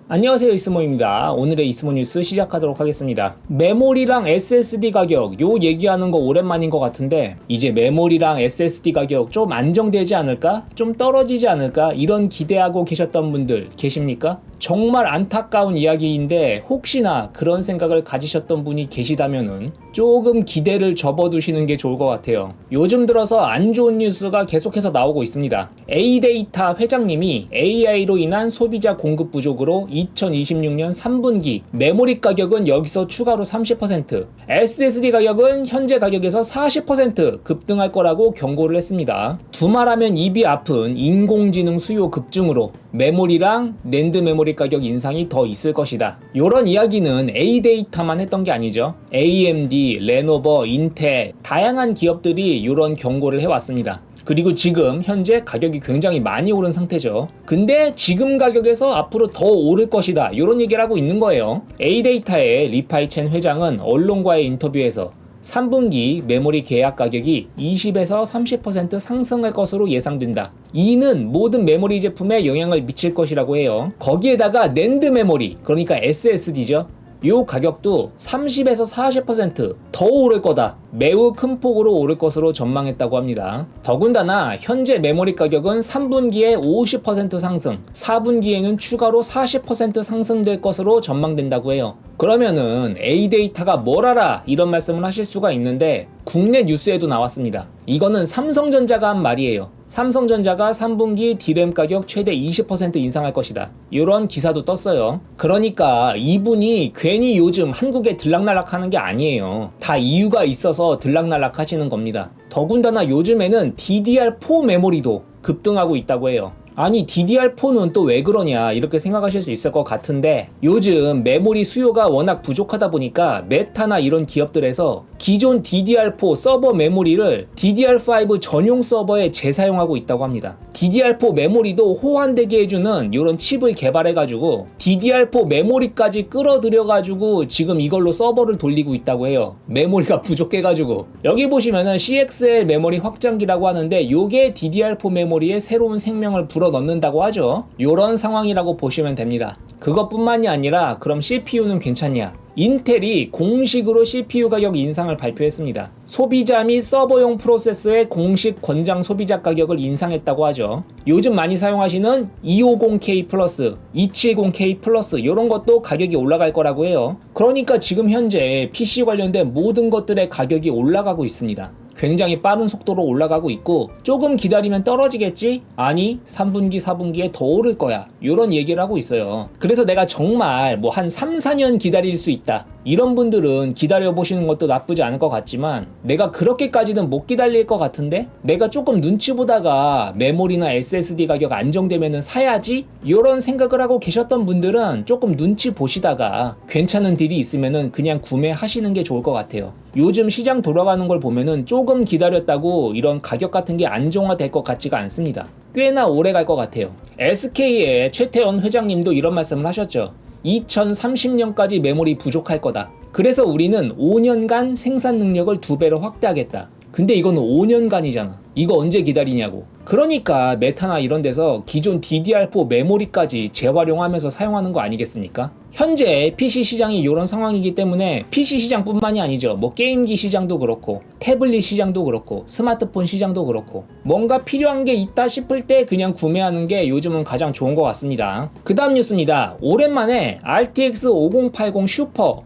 안녕하세요, 이스모입니다. 오늘의 이스모 뉴스 시작하도록 하겠습니다. 메모리랑 SSD 가격 요 얘기하는 거 오랜만인 것 같은데 이제 메모리랑 SSD 가격 좀 안정되지 않을까? 좀 떨어지지 않을까? 이런 기대하고 계셨던 분들 계십니까? 정말 안타까운 이야기인데 혹시나 그런 생각을 가지셨던 분이 계시다면은 조금 기대를 접어두시는 게 좋을 것 같아요. 요즘 들어서 안 좋은 뉴스가 계속해서 나오고 있습니다. A데이터 회장님이 AI로 인한 소비자 공급 부족으로 2026년 3분기 메모리 가격은 여기서 추가로 30%, SSD 가격은 현재 가격에서 40% 급등할 거라고 경고를 했습니다. 두말하면 입이 아픈 인공지능 수요 급증으로 메모리랑 낸드 메모리 가격 인상이 더 있을 것이다. 이런 이야기는 A데이터만 했던 게 아니죠. AMD, 레노버, 인텔 다양한 기업들이 이런 경고를 해왔습니다. 그리고 지금 현재 가격이 굉장히 많이 오른 상태죠. 근데 지금 가격에서 앞으로 더 오를 것이다, 이런 얘기를 하고 있는 거예요. A데이터의 리파이첸 회장은 언론과의 인터뷰에서 3분기 메모리 계약 가격이 20에서 30% 상승할 것으로 예상된다. 이는 모든 메모리 제품에 영향을 미칠 것이라고 해요. 거기에다가 낸드 메모리, 그러니까 SSD죠. 요 가격도 30에서 40%더 오를 거다. 매우 큰 폭으로 오를 것으로 전망했다고 합니다. 더군다나 현재 메모리 가격은 3분기에 50% 상승, 4분기에는 추가로 40% 상승될 것으로 전망된다고 해요. 그러면은 A데이터가 뭘 알아? 이런 말씀을 하실 수가 있는데 국내 뉴스에도 나왔습니다. 이거는 삼성전자가 한 말이에요. 삼성전자가 3분기 D램 가격 최대 20% 인상할 것이다, 이런 기사도 떴어요. 그러니까 이분이 괜히 요즘 한국에 들락날락 하는 게 아니에요. 다 이유가 있어서 들락날락 하시는 겁니다. 더군다나 요즘에는 DDR4 메모리도 급등하고 있다고 해요. 아니, DDR4는 또 왜 그러냐 이렇게 생각하실 수 있을 것 같은데 요즘 메모리 수요가 워낙 부족하다 보니까 메타나 이런 기업들에서 기존 DDR4 서버 메모리를 DDR5 전용 서버에 재사용하고 있다고 합니다. DDR4 메모리도 호환되게 해주는 이런 칩을 개발해가지고 DDR4 메모리까지 끌어들여가지고 지금 이걸로 서버를 돌리고 있다고 해요. 메모리가 부족해가지고. 여기 보시면은 CXL 메모리 확장기라고 하는데 요게 DDR4 메모리에 새로운 생명을 불어넣는다고 하죠. 요런 상황이라고 보시면 됩니다. 그것뿐만이 아니라 그럼 CPU는 괜찮냐? 인텔이 공식으로 CPU 가격 인상을 발표했습니다. 소비자 및 서버용 프로세서의 공식 권장 소비자 가격을 인상했다고 하죠. 요즘 많이 사용하시는 250K 플러스, 270K 플러스 이런 것도 가격이 올라갈 거라고 해요. 그러니까 지금 현재 PC 관련된 모든 것들의 가격이 올라가고 있습니다. 굉장히 빠른 속도로 올라가고 있고 조금 기다리면 떨어지겠지? 아니, 3분기, 4분기에 더 오를 거야, 이런 얘기를 하고 있어요. 그래서 내가 정말 뭐 한 3, 4년 기다릴 수 있다, 이런 분들은 기다려보시는 것도 나쁘지 않을 것 같지만 내가 그렇게까지는 못 기다릴 것 같은데 내가 조금 눈치 보다가 메모리나 SSD 가격 안정되면 사야지, 이런 생각을 하고 계셨던 분들은 조금 눈치 보시다가 괜찮은 딜이 있으면 그냥 구매하시는 게 좋을 것 같아요. 요즘 시장 돌아가는 걸 보면은 조금 기다렸다고 이런 가격 같은 게 안정화될 것 같지가 않습니다. 꽤나 오래 갈 것 같아요. SK의 최태원 회장님도 이런 말씀을 하셨죠. 2030년까지 메모리 부족할 거다. 그래서 우리는 5년간 생산 능력을 2배로 확대하겠다. 근데 이거는 5년간이잖아. 이거 언제 기다리냐고. 그러니까 메타나 이런 데서 기존 DDR4 메모리까지 재활용하면서 사용하는 거 아니겠습니까? 현재 PC 시장이 이런 상황이기 때문에 PC 시장뿐만이 아니죠. 뭐 게임기 시장도 그렇고 태블릿 시장도 그렇고 스마트폰 시장도 그렇고 뭔가 필요한 게 있다 싶을 때 그냥 구매하는 게 요즘은 가장 좋은 것 같습니다. 그 다음 뉴스입니다. 오랜만에 RTX 5080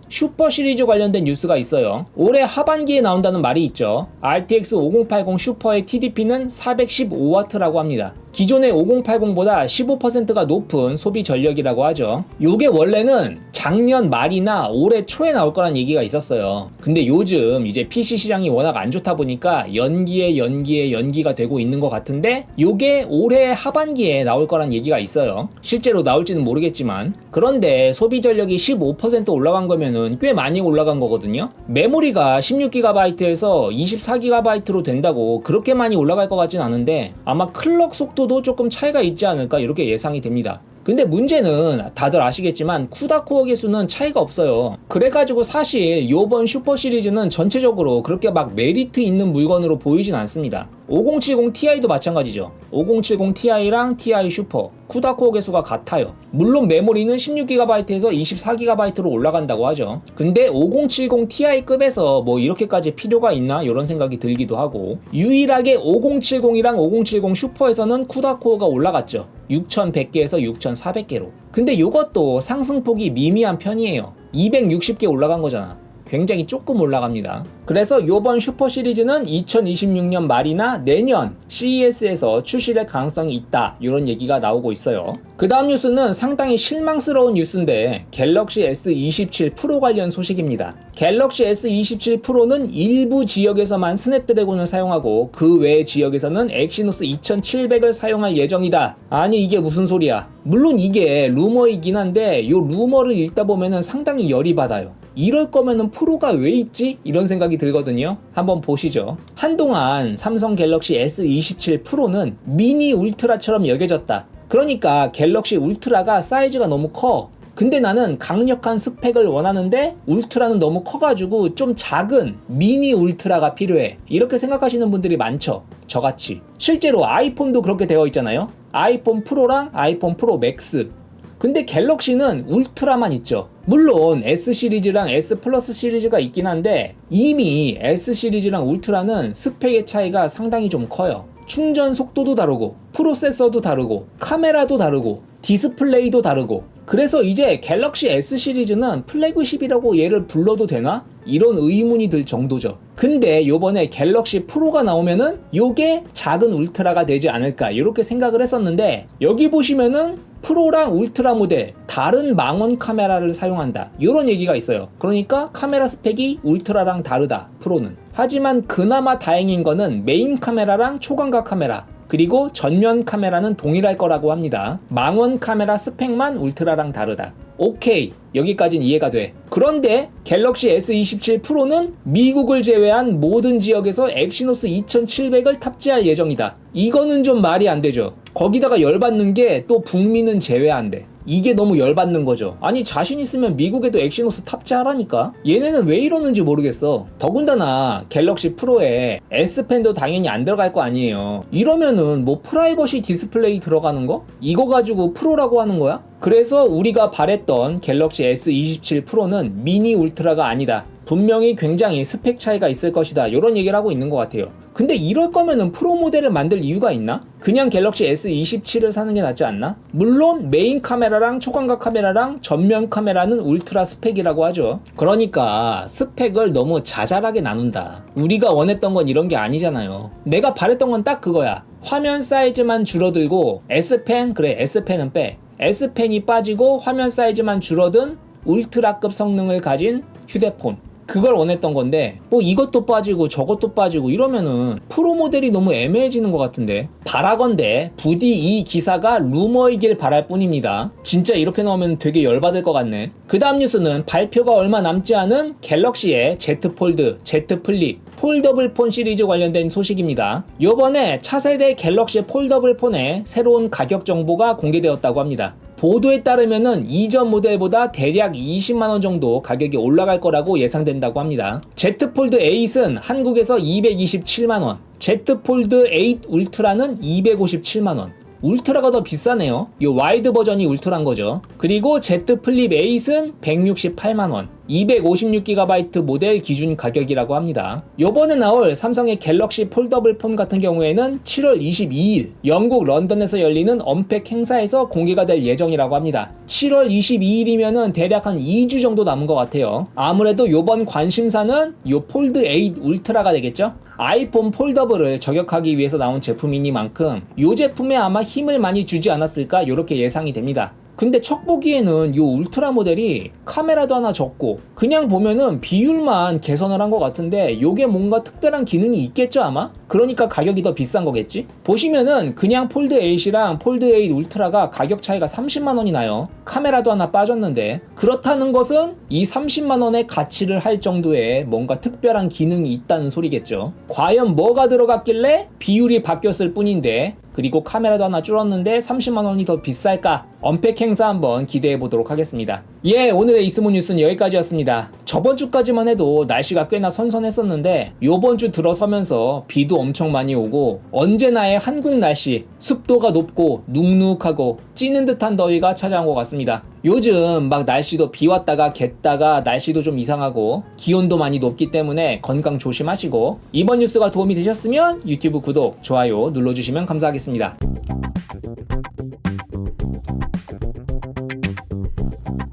슈퍼 시리즈 관련된 뉴스가 있어요. 올해 하반기에 나온다는 말이 있죠. RTX 5080 슈퍼의 TDP는 415W라고 합니다. 기존의 5080보다 15%가 높은 소비 전력이라고 하죠. 요게 원래는 작년 말이나 올해 초에 나올 거란 얘기가 있었어요. 근데 요즘 이제 PC 시장이 워낙 안 좋다 보니까 연기가 되고 있는 것 같은데 요게 올해 하반기에 나올 거란 얘기가 있어요. 실제로 나올지는 모르겠지만. 그런데 소비 전력이 15% 올라간 거면은 꽤 많이 올라간 거거든요. 메모리가 16GB에서 24GB로 된다고 그렇게 많이 올라갈 것 같진 않은데 아마 클럭 속도도 조금 차이가 있지 않을까 이렇게 예상이 됩니다. 근데 문제는 다들 아시겠지만 쿠다코어 개수는 차이가 없어요. 그래가지고 사실 요번 슈퍼 시리즈는 전체적으로 그렇게 막 메리트 있는 물건으로 보이진 않습니다. 5070 Ti도 마찬가지죠. 5070 Ti랑 Ti 슈퍼 쿠다코어 개수가 같아요. 물론 메모리는 16GB에서 24GB로 올라간다고 하죠. 근데 5070 Ti급에서 뭐 이렇게까지 필요가 있나 이런 생각이 들기도 하고, 유일하게 5070이랑 5070 슈퍼에서는 쿠다코어가 올라갔죠. 6100개에서 6400개로. 근데 이것도 상승폭이 미미한 편이에요. 260개 올라간 거잖아. 굉장히 조금 올라갑니다. 그래서 이번 슈퍼 시리즈는 2026년 말이나 내년 CES에서 출시될 가능성이 있다, 이런 얘기가 나오고 있어요. 그 다음 뉴스는 상당히 실망스러운 뉴스인데 갤럭시 S27 프로 관련 소식입니다. 갤럭시 S27 프로는 일부 지역에서만 스냅드래곤을 사용하고 그 외 지역에서는 엑시노스 2700을 사용할 예정이다. 아니 이게 무슨 소리야. 물론 이게 루머이긴 한데 이 루머를 읽다 보면은 상당히 열이 받아요. 이럴 거면은 프로가 왜 있지? 이런 생각이 들거든요. 한번 보시죠. 한동안 삼성 갤럭시 S27 프로는 미니 울트라처럼 여겨졌다. 그러니까 갤럭시 울트라가 사이즈가 너무 커. 근데 나는 강력한 스펙을 원하는데 울트라는 너무 커가지고 좀 작은 미니 울트라가 필요해. 이렇게 생각하시는 분들이 많죠. 저같이. 실제로 아이폰도 그렇게 되어 있잖아요. 아이폰 프로랑 아이폰 프로 맥스. 근데 갤럭시는 울트라만 있죠. 물론 S 시리즈랑 S 플러스 시리즈가 있긴 한데 이미 S 시리즈랑 울트라는 스펙의 차이가 상당히 좀 커요. 충전 속도도 다르고 프로세서도 다르고 카메라도 다르고 디스플레이도 다르고. 그래서 이제 갤럭시 S 시리즈는 플래그십이라고 얘를 불러도 되나? 이런 의문이 들 정도죠. 근데 요번에 갤럭시 프로가 나오면은 요게 작은 울트라가 되지 않을까 이렇게 생각을 했었는데, 여기 보시면은 프로랑 울트라 모델 다른 망원 카메라를 사용한다, 이런 얘기가 있어요. 그러니까 카메라 스펙이 울트라랑 다르다, 프로는. 하지만 그나마 다행인 거는 메인 카메라랑 초광각 카메라 그리고 전면 카메라는 동일할 거라고 합니다. 망원 카메라 스펙만 울트라랑 다르다. 오케이, 여기까진 이해가 돼. 그런데 갤럭시 S27 프로는 미국을 제외한 모든 지역에서 엑시노스 2700을 탑재할 예정이다. 이거는 좀 말이 안 되죠. 거기다가 열받는 게 또 북미는 제외한대. 이게 너무 열받는 거죠. 아니 자신 있으면 미국에도 엑시노스 탑재하라니까. 얘네는 왜 이러는지 모르겠어. 더군다나 갤럭시 프로에 S펜도 당연히 안 들어갈 거 아니에요. 이러면은 뭐 프라이버시 디스플레이 들어가는 거? 이거 가지고 프로라고 하는 거야? 그래서 우리가 바랬던 갤럭시 S27 프로는 미니 울트라가 아니다. 분명히 굉장히 스펙 차이가 있을 것이다, 이런 얘기를 하고 있는 것 같아요. 근데 이럴 거면은 프로 모델을 만들 이유가 있나? 그냥 갤럭시 S27을 사는 게 낫지 않나? 물론 메인 카메라랑 초광각 카메라랑 전면 카메라는 울트라 스펙이라고 하죠. 그러니까 스펙을 너무 자잘하게 나눈다. 우리가 원했던 건 이런 게 아니잖아요. 내가 바랬던 건 딱 그거야. 화면 사이즈만 줄어들고 S펜, 그래 S펜은 빼. S펜이 빠지고 화면 사이즈만 줄어든 울트라급 성능을 가진 휴대폰. 그걸 원했던 건데 뭐 이것도 빠지고 저것도 빠지고 이러면은 프로 모델이 너무 애매해지는 것 같은데. 바라건대 부디 이 기사가 루머이길 바랄 뿐입니다. 진짜 이렇게 나오면 되게 열받을 것 같네. 그 다음 뉴스는 발표가 얼마 남지 않은 갤럭시의 Z 폴드, Z 플립, 폴더블 폰 시리즈 관련된 소식입니다. 요번에 차세대 갤럭시 폴더블 폰의 새로운 가격 정보가 공개되었다고 합니다. 보도에 따르면은 이전 모델보다 대략 20만원 정도 가격이 올라갈 거라고 예상된다고 합니다. Z 폴드 8은 한국에서 227만원, Z 폴드 8 울트라는 257만원. 울트라가 더 비싸네요. 이 와이드 버전이 울트라인 거죠. 그리고 Z 플립 8은 168만원, 256GB 모델 기준 가격이라고 합니다. 요번에 나올 삼성의 갤럭시 폴더블 폰 같은 경우에는 7월 22일 영국 런던에서 열리는 언팩 행사에서 공개가 될 예정이라고 합니다. 7월 22일이면은 대략 한 2주 정도 남은 것 같아요. 아무래도 요번 관심사는 요 폴드 8 울트라가 되겠죠? 아이폰 폴더블을 저격하기 위해서 나온 제품이니만큼 이 제품에 아마 힘을 많이 주지 않았을까 이렇게 예상이 됩니다. 근데 첫 보기에는 이 울트라 모델이 카메라도 하나 적고 그냥 보면은 비율만 개선을 한 것 같은데 요게 뭔가 특별한 기능이 있겠죠 아마? 그러니까 가격이 더 비싼 거겠지? 보시면은 그냥 폴드 8이랑 폴드 8 울트라가 가격 차이가 30만원이 나요. 카메라도 하나 빠졌는데, 그렇다는 것은 이 30만원의 가치를 할 정도의 뭔가 특별한 기능이 있다는 소리겠죠. 과연 뭐가 들어갔길래 비율이 바뀌었을 뿐인데 그리고 카메라도 하나 줄었는데 30만원이 더 비쌀까? 언팩 행사 한번 기대해 보도록 하겠습니다. 예, 오늘의 이스모 뉴스는 여기까지였습니다. 저번 주까지만 해도 날씨가 꽤나 선선했었는데 요번 주 들어서면서 비도 엄청 많이 오고 언제나의 한국 날씨, 습도가 높고 눅눅하고 찌는 듯한 더위가 찾아온 것 같습니다. 요즘 막 날씨도 비 왔다가 갰다가 날씨도 좀 이상하고 기온도 많이 높기 때문에 건강 조심하시고, 이번 뉴스가 도움이 되셨으면 유튜브 구독, 좋아요 눌러주시면 감사하겠습니다.